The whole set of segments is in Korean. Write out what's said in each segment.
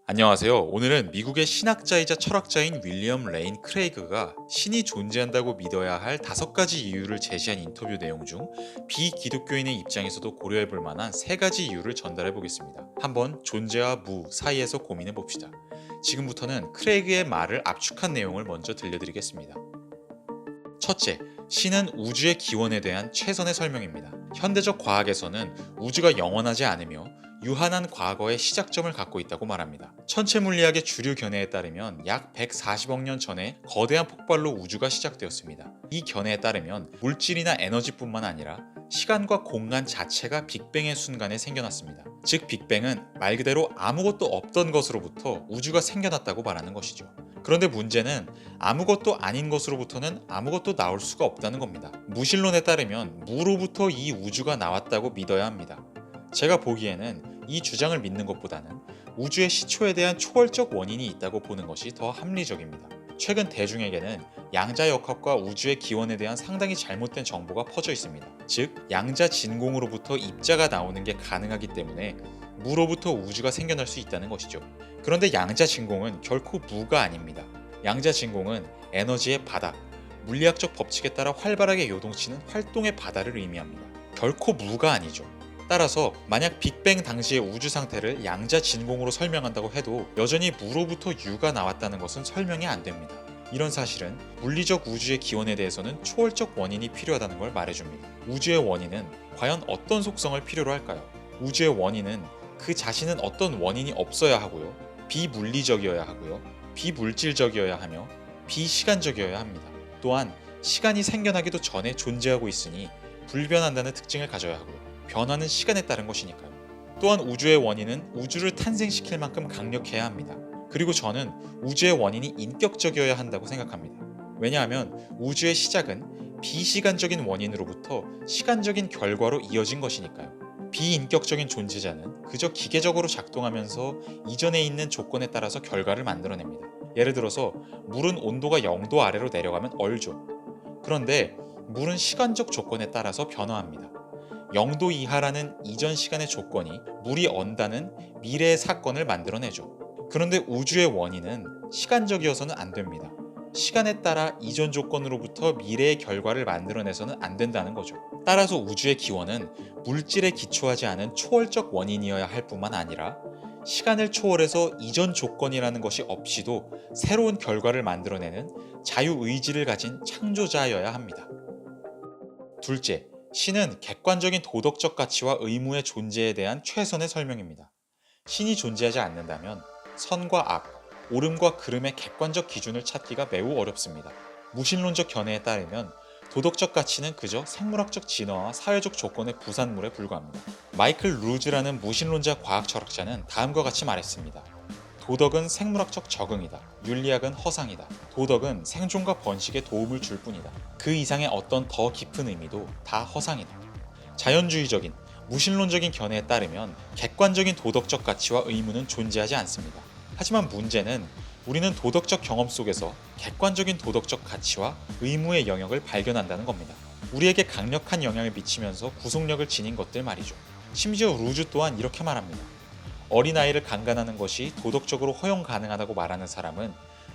안녕하세요. 오늘은 미국의 신학자이자 철학자인 윌리엄 레인 크레이그가 신이 존재한다고 믿어야 할 5가지 이유를 제시한 인터뷰 내용 중 비기독교인의 입장에서도 고려해 볼 만한 3가지 이유를 전달해 보겠습니다. 한번 존재와 무 사이에서 고민해 봅시다. 지금부터는 크레이그의 말을 압축한 내용을 먼저 들려드리겠습니다. 첫째, 신은 우주의 기원에 대한 최선의 설명입니다. 현대적 과학에서는 우주가 영원하지 않으며 유한한 과거의 시작점을 갖고 있다고 말합니다. 천체 물리학의 주류 견해에 따르면 약 140억 년 전에 거대한 폭발로 우주가 시작되었습니다. 이 견해에 따르면 물질이나 에너지뿐만 아니라 시간과 공간 자체가 빅뱅의 순간에 생겨났습니다. 즉 빅뱅은 말 그대로 아무것도 없던 것으로부터 우주가 생겨났다고 말하는 것이죠. 그런데 문제는 아무것도 아닌 것으로부터는 아무것도 나올 수가 없다는 겁니다. 무신론에 따르면 무로부터 이 우주가 나왔다고 믿어야 합니다. 제가 보기에는 이 주장을 믿는 것보다는 우주의 시초에 대한 초월적 원인이 있다고 보는 것이 더 합리적입니다. 최근 대중에게는 양자역학과 우주의 기원에 대한 상당히 잘못된 정보가 퍼져 있습니다. 즉, 양자 진공으로부터 입자가 나오는 게 가능하기 때문에 무로부터 우주가 생겨날 수 있다는 것이죠. 그런데 양자 진공은 결코 무가 아닙니다. 양자 진공은 에너지의 바다, 물리학적 법칙에 따라 활발하게 요동치는 활동의 바다를 의미합니다. 결코 무가 아니죠. 따라서 만약 빅뱅 당시의 우주 상태를 양자 진공으로 설명한다고 해도 여전히 무로부터 유가 나왔다는 것은 설명이 안 됩니다. 이런 사실은 물리적 우주의 기원에 대해서는 초월적 원인이 필요하다는 걸 말해줍니다. 우주의 원인은 과연 어떤 속성을 필요로 할까요? 우주의 원인은 그 자신은 어떤 원인이 없어야 하고요, 비물리적이어야 하고요, 비물질적이어야 하며 비시간적이어야 합니다. 또한 시간이 생겨나기도 전에 존재하고 있으니 불변한다는 특징을 가져야 하고요. 변화는 시간에 따른 것이니까요. 또한 우주의 원인은 우주를 탄생시킬 만큼 강력해야 합니다. 그리고 저는 우주의 원인이 인격적이어야 한다고 생각합니다. 왜냐하면 우주의 시작은 비시간적인 원인으로부터 시간적인 결과로 이어진 것이니까요. 비인격적인 존재자는 그저 기계적으로 작동하면서 이전에 있는 조건에 따라서 결과를 만들어냅니다. 예를 들어서 물은 온도가 0도 아래로 내려가면 얼죠. 그런데 물은 시간적 조건에 따라서 변화합니다. 0도 이하라는 이전 시간의 조건이 물이 언다는 미래의 사건을 만들어내죠. 그런데 우주의 원인은 시간적이어서는 안 됩니다. 시간에 따라 이전 조건으로부터 미래의 결과를 만들어내서는 안 된다는 거죠. 따라서 우주의 기원은 물질에 기초하지 않은 초월적 원인이어야 할 뿐만 아니라 시간을 초월해서 이전 조건이라는 것이 없이도 새로운 결과를 만들어내는 자유의지를 가진 창조자여야 합니다. 둘째, 신은 객관적인 도덕적 가치와 의무의 존재에 대한 최선의 설명입니다. 신이 존재하지 않는다면 선과 악, 옳음과 그름의 객관적 기준을 찾기가 매우 어렵습니다. 무신론적 견해에 따르면 도덕적 가치는 그저 생물학적 진화와 사회적 조건의 부산물에 불과합니다. 마이클 루즈라는 무신론자 과학 철학자는 다음과 같이 말했습니다. 도덕은 생물학적 적응이다. 윤리학은 허상이다. 도덕은 생존과 번식에 도움을 줄 뿐이다. 그 이상의 어떤 더 깊은 의미도 다 허상이다. 자연주의적인, 무신론적인 견해에 따르면 객관적인 도덕적 가치와 의무는 존재하지 않습니다. 하지만 문제는 우리는 도덕적 경험 속에서 객관적인 도덕적 가치와 의무의 영역을 발견한다는 겁니다. 우리에게 강력한 영향을 미치면서 구속력을 지닌 것들 말이죠. 심지어 루즈 또한 이렇게 말합니다. 어린아이를 강간하는 것이 도덕적으로 허용 가능하다고 말하는 사람은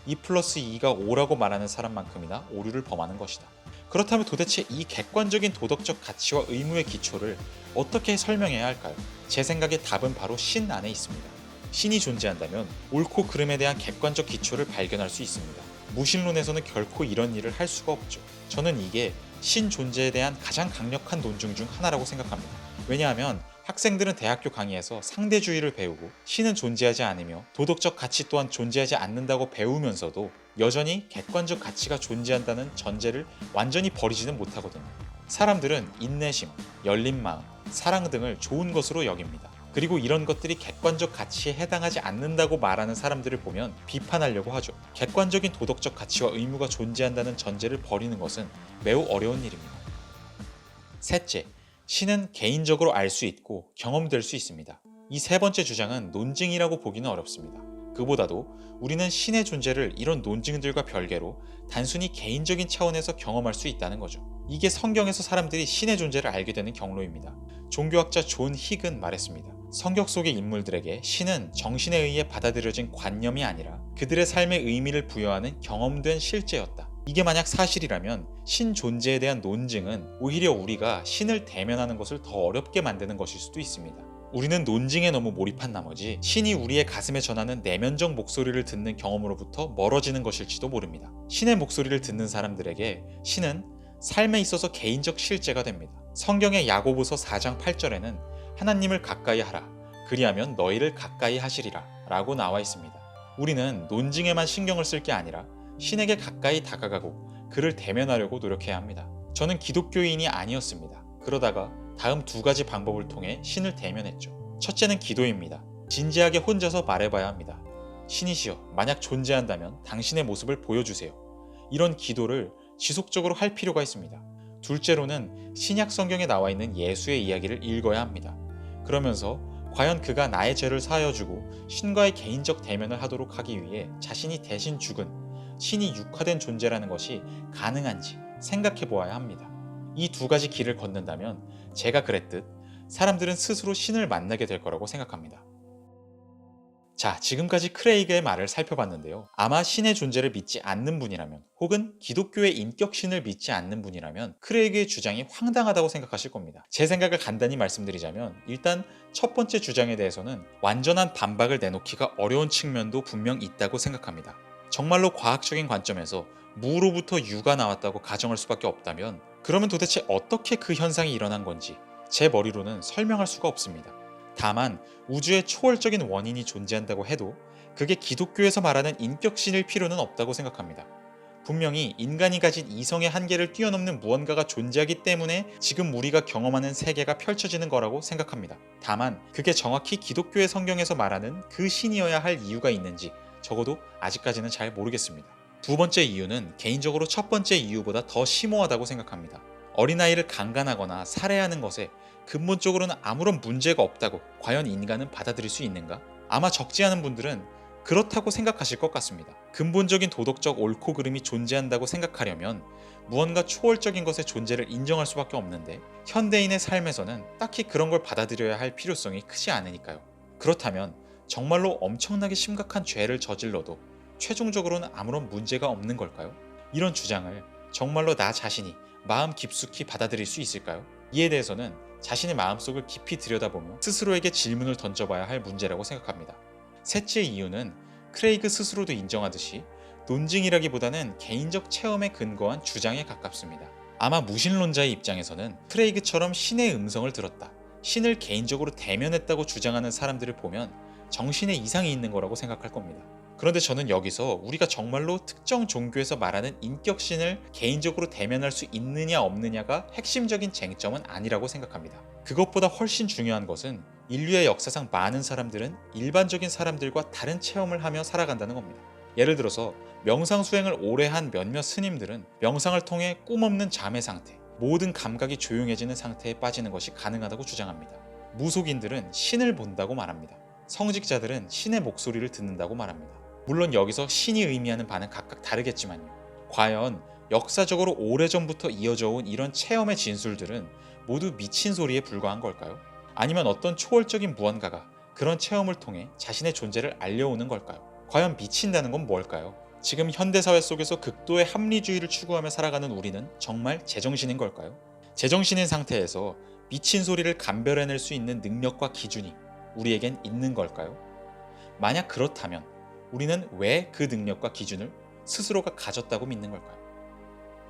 2+2가 5라고 말하는 사람만큼이나 오류를 범하는 것이다. 그렇다면 도대체 이 객관적인 도덕적 가치와 의무의 기초를 어떻게 설명해야 할까요? 제 생각에 답은 바로 신 안에 있습니다. 신이 존재한다면 옳고 그름에 대한 객관적 기초를 발견할 수 있습니다. 무신론에서는 결코 이런 일을 할 수가 없죠. 저는 이게 신 존재에 대한 가장 강력한 논증 중 하나라고 생각합니다. 왜냐하면 학생들은 대학교 강의에서 상대주의를 배우고 신은 존재하지 않으며 도덕적 가치 또한 존재하지 않는다고 배우면서도 여전히 객관적 가치가 존재한다는 전제를 완전히 버리지는 못하거든요. 사람들은 인내심, 열린 마음, 사랑 등을 좋은 것으로 여깁니다. 그리고 이런 것들이 객관적 가치에 해당하지 않는다고 말하는 사람들을 보면 비판하려고 하죠. 객관적인 도덕적 가치와 의무가 존재한다는 전제를 버리는 것은 매우 어려운 일입니다. 셋째, 신은 개인적으로 알 수 있고 경험될 수 있습니다. 이 세 번째 주장은 논증이라고 보기는 어렵습니다. 그보다도 우리는 신의 존재를 이런 논증들과 별개로 단순히 개인적인 차원에서 경험할 수 있다는 거죠. 이게 성경에서 사람들이 신의 존재를 알게 되는 경로입니다. 종교학자 존 힉은 말했습니다. 성경 속의 인물들에게 신은 정신에 의해 받아들여진 관념이 아니라 그들의 삶에 의미를 부여하는 경험된 실제였다. 이게 만약 사실이라면 신 존재에 대한 논증은 오히려 우리가 신을 대면하는 것을 더 어렵게 만드는 것일 수도 있습니다. 우리는 논증에 너무 몰입한 나머지 신이 우리의 가슴에 전하는 내면적 목소리를 듣는 경험으로부터 멀어지는 것일지도 모릅니다. 신의 목소리를 듣는 사람들에게 신은 삶에 있어서 개인적 실제가 됩니다. 성경의 야고보서 4장 8절에는 하나님을 가까이 하라. 그리하면 너희를 가까이 하시리라. 라고 나와 있습니다. 우리는 논증에만 신경을 쓸 게 아니라 신에게 가까이 다가가고 그를 대면하려고 노력해야 합니다. 저는 기독교인이 아니었습니다. 그러다가 다음 두 가지 방법을 통해 신을 대면했죠. 첫째는 기도입니다. 진지하게 혼자서 말해봐야 합니다. 신이시여, 만약 존재한다면 당신의 모습을 보여주세요. 이런 기도를 지속적으로 할 필요가 있습니다. 둘째로는 신약 성경에 나와 있는 예수의 이야기를 읽어야 합니다. 그러면서 과연 그가 나의 죄를 사하여주고 신과의 개인적 대면을 하도록 하기 위해 자신이 대신 죽은 신이 육화된 존재라는 것이 가능한지 생각해 보아야 합니다. 이 두 가지 길을 걷는다면 제가 그랬듯 사람들은 스스로 신을 만나게 될 거라고 생각합니다. 자, 지금까지 크레이그의 말을 살펴봤는데요. 아마 신의 존재를 믿지 않는 분이라면 혹은 기독교의 인격신을 믿지 않는 분이라면 크레이그의 주장이 황당하다고 생각하실 겁니다. 제 생각을 간단히 말씀드리자면 일단 첫 번째 주장에 대해서는 완전한 반박을 내놓기가 어려운 측면도 분명 있다고 생각합니다. 정말로 과학적인 관점에서 무로부터 유가 나왔다고 가정할 수밖에 없다면 그러면 도대체 어떻게 그 현상이 일어난 건지 제 머리로는 설명할 수가 없습니다. 다만 우주에 초월적인 원인이 존재한다고 해도 그게 기독교에서 말하는 인격신일 필요는 없다고 생각합니다. 분명히 인간이 가진 이성의 한계를 뛰어넘는 무언가가 존재하기 때문에 지금 우리가 경험하는 세계가 펼쳐지는 거라고 생각합니다. 다만 그게 정확히 기독교의 성경에서 말하는 그 신이어야 할 이유가 있는지 적어도 아직까지는 잘 모르겠습니다. 두 번째 이유는 개인적으로 첫 번째 이유보다 더 심오하다고 생각합니다. 어린아이를 강간하거나 살해하는 것에 근본적으로는 아무런 문제가 없다고 과연 인간은 받아들일 수 있는가? 아마 적지 않은 분들은 그렇다고 생각하실 것 같습니다. 근본적인 도덕적 옳고 그름이 존재한다고 생각하려면 무언가 초월적인 것의 존재를 인정할 수밖에 없는데 현대인의 삶에서는 딱히 그런 걸 받아들여야 할 필요성이 크지 않으니까요. 그렇다면 정말로 엄청나게 심각한 죄를 저질러도 최종적으로는 아무런 문제가 없는 걸까요? 이런 주장을 정말로 나 자신이 마음 깊숙이 받아들일 수 있을까요? 이에 대해서는 자신의 마음속을 깊이 들여다보며 스스로에게 질문을 던져봐야 할 문제라고 생각합니다. 셋째 이유는 크레이그 스스로도 인정하듯이 논증이라기보다는 개인적 체험에 근거한 주장에 가깝습니다. 아마 무신론자의 입장에서는 크레이그처럼 신의 음성을 들었다, 신을 개인적으로 대면했다고 주장하는 사람들을 보면 정신에 이상이 있는 거라고 생각할 겁니다. 그런데 저는 여기서 우리가 정말로 특정 종교에서 말하는 인격신을 개인적으로 대면할 수 있느냐 없느냐가 핵심적인 쟁점은 아니라고 생각합니다. 그것보다 훨씬 중요한 것은 인류의 역사상 많은 사람들은 일반적인 사람들과 다른 체험을 하며 살아간다는 겁니다. 예를 들어서 명상 수행을 오래 한 몇몇 스님들은 명상을 통해 꿈없는 잠의 상태, 모든 감각이 조용해지는 상태에 빠지는 것이 가능하다고 주장합니다. 무속인들은 신을 본다고 말합니다. 성직자들은 신의 목소리를 듣는다고 말합니다. 물론 여기서 신이 의미하는 바는 각각 다르겠지만요. 과연 역사적으로 오래전부터 이어져 온 이런 체험의 진술들은 모두 미친 소리에 불과한 걸까요? 아니면 어떤 초월적인 무언가가 그런 체험을 통해 자신의 존재를 알려오는 걸까요? 과연 미친다는 건 뭘까요? 지금 현대사회 속에서 극도의 합리주의를 추구하며 살아가는 우리는 정말 제정신인 걸까요? 제정신인 상태에서 미친 소리를 감별해낼 수 있는 능력과 기준이 우리에겐 있는 걸까요? 만약 그렇다면 우리는 왜 그 능력과 기준을 스스로가 가졌다고 믿는 걸까요?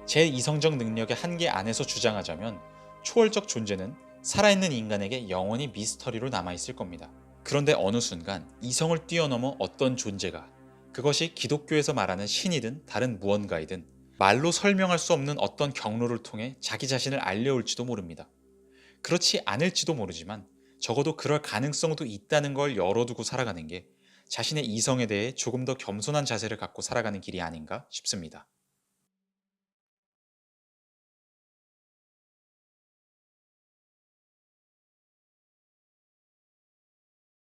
제 이성적 능력의 한계 안에서 주장하자면 초월적 존재는 살아있는 인간에게 영원히 미스터리로 남아있을 겁니다. 그런데 어느 순간 이성을 뛰어넘어 어떤 존재가, 그것이 기독교에서 말하는 신이든 다른 무언가이든 말로 설명할 수 없는 어떤 경로를 통해 자기 자신을 알려올지도 모릅니다. 그렇지 않을지도 모르지만 적어도 그럴 가능성도 있다는 걸 열어두고 살아가는 게 자신의 이성에 대해 조금 더 겸손한 자세를 갖고 살아가는 길이 아닌가 싶습니다.